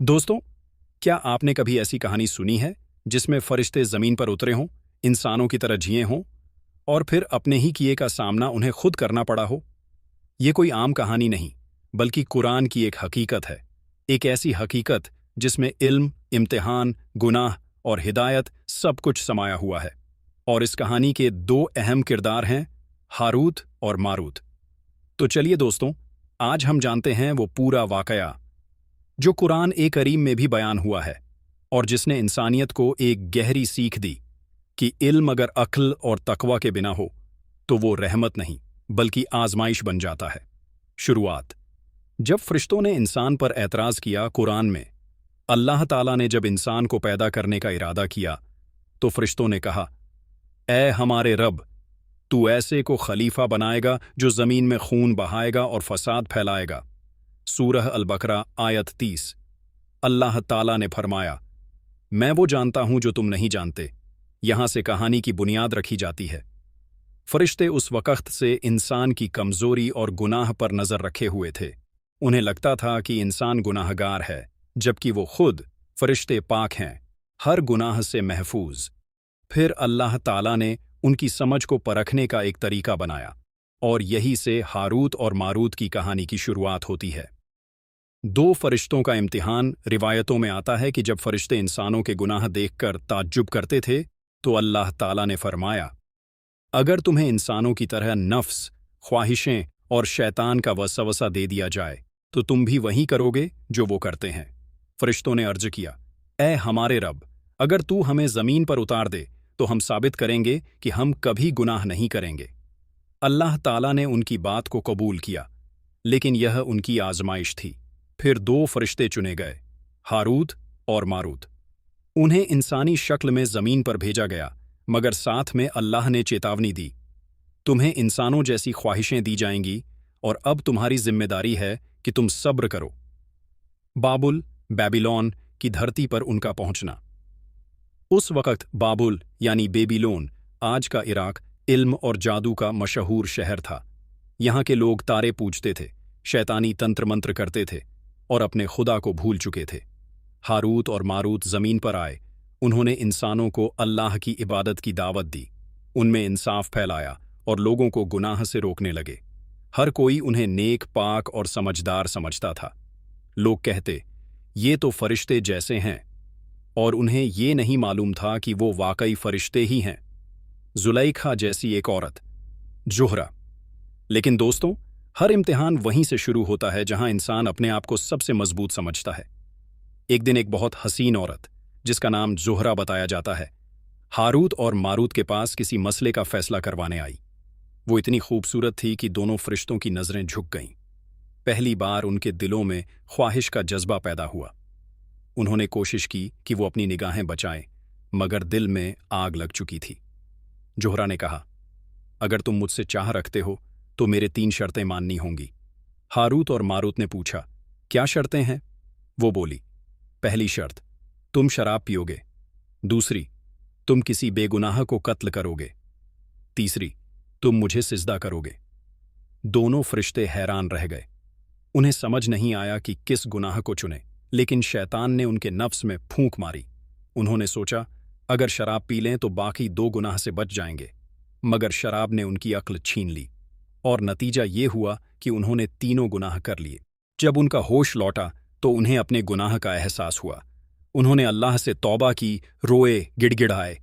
दोस्तों, क्या आपने कभी ऐसी कहानी सुनी है जिसमें फरिश्ते जमीन पर उतरे हों, इंसानों की तरह जिए हों और फिर अपने ही किए का सामना उन्हें खुद करना पड़ा हो? ये कोई आम कहानी नहीं, बल्कि कुरान की एक हकीकत है। एक ऐसी हकीकत जिसमें इल्म, इम्तिहान, गुनाह और हिदायत सब कुछ समाया हुआ है। और इस कहानी के दो अहम किरदार हैं, हारूत और मारूत। तो चलिए दोस्तों, आज हम जानते हैं वो पूरा वाकया जो कुरान ए करीम में भी बयान हुआ है और जिसने इंसानियत को एक गहरी सीख दी कि इल्म अगर अक्ल और तकवा के बिना हो तो वो रहमत नहीं बल्कि आजमाइश बन जाता है। शुरुआत। जब फरिश्तों ने इंसान पर एतराज़ किया, कुरान में अल्लाह ताला ने जब इंसान को पैदा करने का इरादा किया तो फरिश्तों ने कहा, ऐ हमारे रब, तू ऐसे को खलीफा बनाएगा जो ज़मीन में खून बहाएगा और फसाद फैलाएगा। सूरह अल-बकरा आयत 30। अल्लाह ताला ने फरमाया, मैं वो जानता हूं जो तुम नहीं जानते। यहां से कहानी की बुनियाद रखी जाती है। फरिश्ते उस वक्त से इंसान की कमजोरी और गुनाह पर नजर रखे हुए थे। उन्हें लगता था कि इंसान गुनाहगार है, जबकि वो खुद फरिश्ते पाक हैं, हर गुनाह से महफूज। फिर अल्लाह ताला ने उनकी समझ को परखने का एक तरीका बनाया और यही से हारूत और मारूत की कहानी की शुरुआत होती है। दो फरिश्तों का इम्तिहान। रिवायतों में आता है कि जब फरिश्ते इंसानों के गुनाह देखकर ताज्जुब करते थे तो अल्लाह ताला ने फरमाया, अगर तुम्हें इंसानों की तरह नफ्स, ख्वाहिशें और शैतान का वसवसा दे दिया जाए तो तुम भी वही करोगे जो वो करते हैं। फरिश्तों ने अर्ज किया, ऐ हमारे रब, अगर तू हमें ज़मीन पर उतार दे तो हम साबित करेंगे कि हम कभी गुनाह नहीं करेंगे। अल्लाह ताला ने उनकी बात को कबूल किया, लेकिन यह उनकी आजमाइश थी। फिर दो फरिश्ते चुने गए, हारूत और मारूत। उन्हें इंसानी शक्ल में ज़मीन पर भेजा गया, मगर साथ में अल्लाह ने चेतावनी दी, तुम्हें इंसानों जैसी ख्वाहिशें दी जाएंगी और अब तुम्हारी जिम्मेदारी है कि तुम सब्र करो। बाबुल, बेबीलोन की धरती पर उनका पहुंचना। उस वक्त बाबुल यानी बेबीलोन, आज का इराक, इल्म और जादू का मशहूर शहर था। यहाँ के लोग तारे पूजते थे, शैतानी तंत्र मंत्र करते थे और अपने खुदा को भूल चुके थे। हारूत और मारूत ज़मीन पर आए। उन्होंने इंसानों को अल्लाह की इबादत की दावत दी, उनमें इंसाफ फैलाया और लोगों को गुनाह से रोकने लगे। हर कोई उन्हें नेक, पाक और समझदार समझता था। लोग कहते, ये तो फरिश्ते जैसे हैं, और उन्हें ये नहीं मालूम था कि वो वाकई फरिश्ते ही हैं। जुलैखा जैसी एक औरत, जुहरा। लेकिन दोस्तों, हर इम्तिहान वहीं से शुरू होता है जहां इंसान अपने आप को सबसे मजबूत समझता है। एक दिन एक बहुत हसीन औरत, जिसका नाम जुहरा बताया जाता है, हारूत और मारूत के पास किसी मसले का फैसला करवाने आई। वो इतनी खूबसूरत थी कि दोनों फरिश्तों की नज़रें झुक गईं। पहली बार उनके दिलों में ख्वाहिश का जज्बा पैदा हुआ। उन्होंने कोशिश की कि वो अपनी निगाहें बचाएं, मगर दिल में आग लग चुकी थी। जुहरा ने कहा, अगर तुम मुझसे चाह रखते हो तो मेरे 3 शर्तें माननी होंगी। हारूत और मारूत ने पूछा, क्या शर्तें हैं? वो बोली, पहली शर्त, तुम शराब पियोगे। दूसरी, तुम किसी बेगुनाह को कत्ल करोगे। तीसरी, तुम मुझे सिजदा करोगे। दोनों फरिश्ते हैरान रह गए। उन्हें समझ नहीं आया कि किस गुनाह को चुने, लेकिन शैतान ने उनके नफ्स में फूंक मारी। उन्होंने सोचा, अगर शराब पी लें तो बाकी 2 गुनाह से बच जाएंगे, मगर शराब ने उनकी अक्ल छीन ली और नतीजा ये हुआ कि उन्होंने तीनों गुनाह कर लिए। जब उनका होश लौटा तो उन्हें अपने गुनाह का एहसास हुआ। उन्होंने अल्लाह से तौबा की, रोए, गिड़गिड़ाए,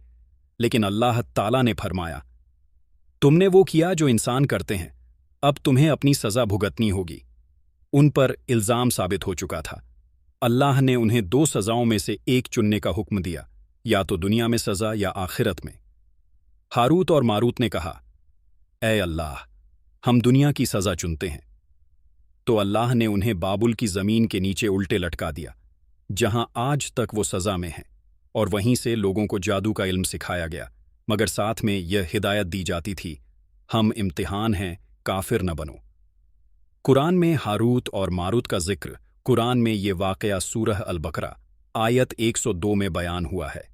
लेकिन अल्लाह ताला ने फरमाया, तुमने वो किया जो इंसान करते हैं, अब तुम्हें अपनी सज़ा भुगतनी होगी। उन पर इल्ज़ाम साबित हो चुका था। अल्लाह ने उन्हें 2 सज़ाओं में से एक चुनने का हुक्म दिया, या तो दुनिया में सज़ा या आखिरत में। हारूत और मारूत ने कहा, ऐ अल्लाह, हम दुनिया की सज़ा चुनते हैं। तो अल्लाह ने उन्हें बाबुल की ज़मीन के नीचे उल्टे लटका दिया, जहां आज तक वो सज़ा में हैं, और वहीं से लोगों को जादू का इल्म सिखाया गया, मगर साथ में यह हिदायत दी जाती थी, हम इम्तिहान हैं, काफिर न बनो। कुरान में हारूत और मारूत का जिक्र, कुरान में ये वाक़या सूरह अल-बकरा आयत 102 में बयान हुआ है।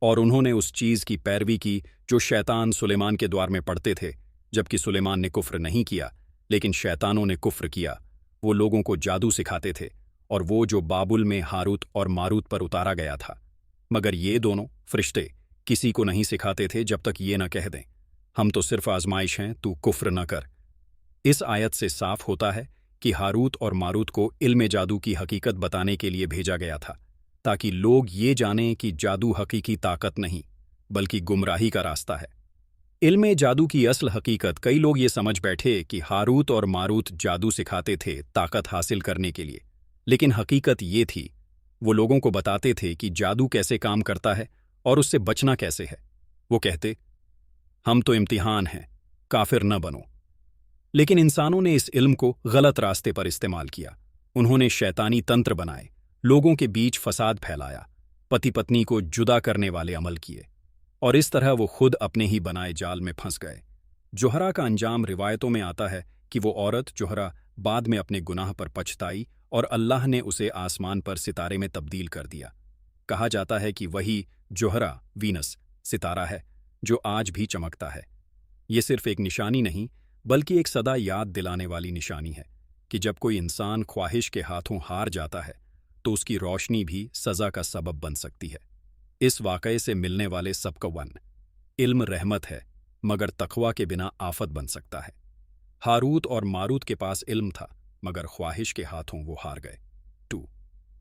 और उन्होंने उस चीज़ की पैरवी की जो शैतान सुलेमान के द्वार में पढ़ते थे, जबकि सुलेमान ने कुफ्र नहीं किया, लेकिन शैतानों ने कुफ्र किया। वो लोगों को जादू सिखाते थे اور وہ جو بابل میں ہاروت اور ماروت پر اتارا گیا تھا، مگر یہ دونوں فرشتے کسی کو نہیں سکھاتے تھے جب تک یہ نہ کہہ دیں ہم تو صرف آزمائش ہیں، تو کفر نہ کر۔ اس آیت سے صاف ہوتا ہے کہ ہاروت اور ماروت کو علم جادو کی حقیقت بتانے کے لیے بھیجا گیا تھا، تاکہ لوگ یہ جانیں کہ جادو حقیقی طاقت نہیں بلکہ گمراہی کا راستہ ہے۔ علم جادو کی اصل حقیقت، کئی لوگ یہ سمجھ بیٹھے کہ ہاروت اور ماروت جادو سکھاتے تھے طاقت حاصل کرنے کے لیے، لیکن حقیقت یہ تھی وہ لوگوں کو بتاتے تھے کہ جادو کیسے کام کرتا ہے اور اس سے بچنا کیسے ہے۔ وہ کہتے ہم تو امتحان ہیں، کافر نہ بنو۔ لیکن انسانوں نے اس علم کو غلط راستے پر استعمال کیا۔ انہوں نے شیطانی تنتر بنائے، لوگوں کے بیچ فساد پھیلایا، پتی پتنی کو جدا کرنے والے عمل کیے، اور اس طرح وہ خود اپنے ہی بنائے جال میں پھنس گئے۔ جوہرا کا انجام روایتوں میں آتا ہے کہ وہ عورت جوہرا بعد میں اپنے گناہ پر پچھتائی اور اللہ نے اسے آسمان پر ستارے میں تبدیل کر دیا۔ کہا جاتا ہے کہ وہی جوہرا وینس ستارہ ہے جو آج بھی چمکتا ہے۔ یہ صرف ایک نشانی نہیں بلکہ ایک سدا یاد دلانے والی نشانی ہے کہ جب کوئی انسان خواہش کے ہاتھوں ہار جاتا ہے تو اس کی روشنی بھی سزا کا سبب بن سکتی ہے۔ اس واقعے سے ملنے والے سب کا علم رحمت ہے، مگر تقوی کے بنا آفت بن سکتا ہے۔ ہاروت اور ماروت کے پاس علم تھا، مگر خواہش کے ہاتھوں وہ ہار گئے۔ 2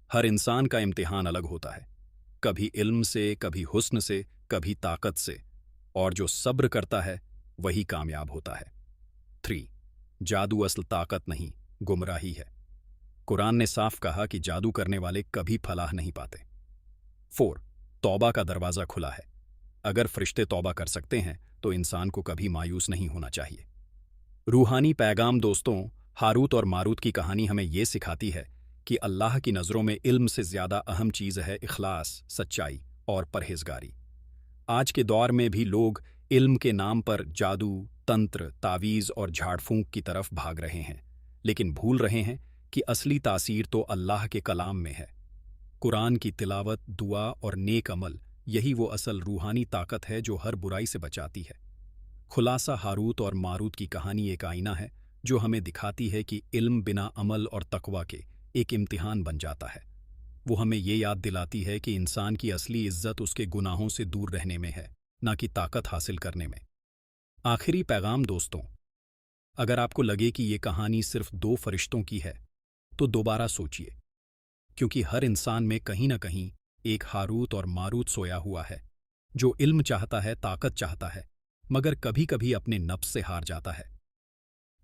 ہر انسان کا امتحان الگ ہوتا ہے، کبھی علم سے، کبھی حسن سے، کبھی طاقت سے، اور جو صبر کرتا ہے وہی کامیاب ہوتا ہے۔ 3 جادو اصل طاقت نہیں، گمراہی ہے۔ قرآن نے صاف کہا کہ جادو کرنے والے کبھی فلاح نہیں پاتے۔ 4 توبہ کا دروازہ کھلا ہے۔ اگر فرشتے توبہ کر سکتے ہیں تو انسان کو کبھی مایوس نہیں ہونا چاہیے۔ روحانی پیغام دوستوں، ہاروت اور ماروت کی کہانی ہمیں یہ سکھاتی ہے کہ اللہ کی نظروں میں علم سے زیادہ اہم چیز ہے اخلاص، سچائی اور پرہیزگاری۔ آج کے دور میں بھی لوگ علم کے نام پر جادو، تنتر، تعویذ اور جھاڑ پھونک کی طرف بھاگ رہے ہیں، لیکن بھول رہے ہیں کہ اصلی تاثیر تو اللہ کے کلام میں ہے۔ قرآن کی تلاوت، دعا اور نیک عمل، یہی وہ اصل روحانی طاقت ہے جو ہر برائی سے بچاتی ہے۔ خلاصہ، ہاروت اور ماروت کی کہانی ایک آئینہ ہے جو ہمیں دکھاتی ہے کہ علم بنا عمل اور تقوی کے ایک امتحان بن جاتا ہے۔ وہ ہمیں یہ یاد دلاتی ہے کہ انسان کی اصلی عزت اس کے گناہوں سے دور رہنے میں ہے، نہ کہ طاقت حاصل کرنے میں۔ آخری پیغام دوستوں، اگر آپ کو لگے کہ یہ کہانی صرف 2 فرشتوں کی ہے تو دوبارہ سوچئے، کیونکہ ہر انسان میں کہیں نہ کہیں ایک ہاروت اور ماروت سویا ہوا ہے جو علم چاہتا ہے، طاقت چاہتا ہے، مگر کبھی کبھی اپنے نفس سے ہار جاتا ہے۔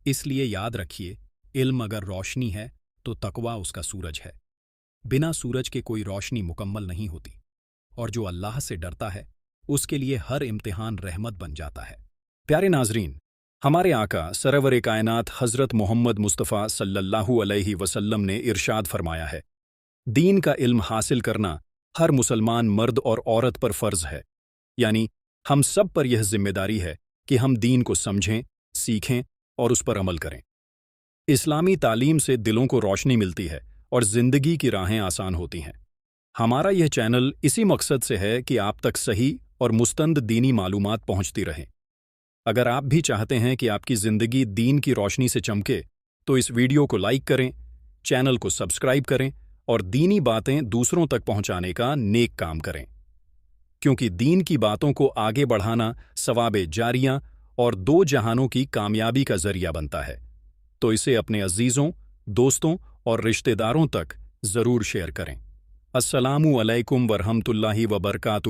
اس لیے یاد رکھیے، علم اگر روشنی ہے تو تقوی اس کا سورج ہے۔ بنا سورج کے کوئی روشنی مکمل نہیں ہوتی، اور جو اللہ سے ڈرتا ہے اس کے لیے ہر امتحان رحمت بن جاتا ہے۔ پیارے ناظرین، ہمارے آقا سرور کائنات حضرت محمد مصطفیٰ صلی اللہ علیہ وسلم نے ارشاد فرمایا ہے، دین کا علم حاصل کرنا ہر مسلمان مرد اور عورت پر فرض ہے، یعنی ہم سب پر یہ ذمہ داری ہے کہ ہم دین کو سمجھیں، سیکھیں اور اس پر عمل کریں۔ اسلامی تعلیم سے دلوں کو روشنی ملتی ہے اور زندگی کی راہیں آسان ہوتی ہیں۔ ہمارا یہ چینل اسی مقصد سے ہے کہ آپ تک صحیح اور مستند دینی معلومات پہنچتی رہیں۔ اگر آپ بھی چاہتے ہیں کہ آپ کی زندگی دین کی روشنی سے چمکے تو اس ویڈیو کو لائک کریں، چینل کو سبسکرائب کریں اور دینی باتیں دوسروں تک پہنچانے کا نیک کام کریں، کیونکہ دین کی باتوں کو آگے بڑھانا ثواب جاریہ اور 2 جہانوں کی کامیابی کا ذریعہ بنتا ہے۔ تو اسے اپنے عزیزوں، دوستوں اور رشتہ داروں تک ضرور شیئر کریں۔ السلام علیکم ورحمۃ اللہ وبرکاتہ۔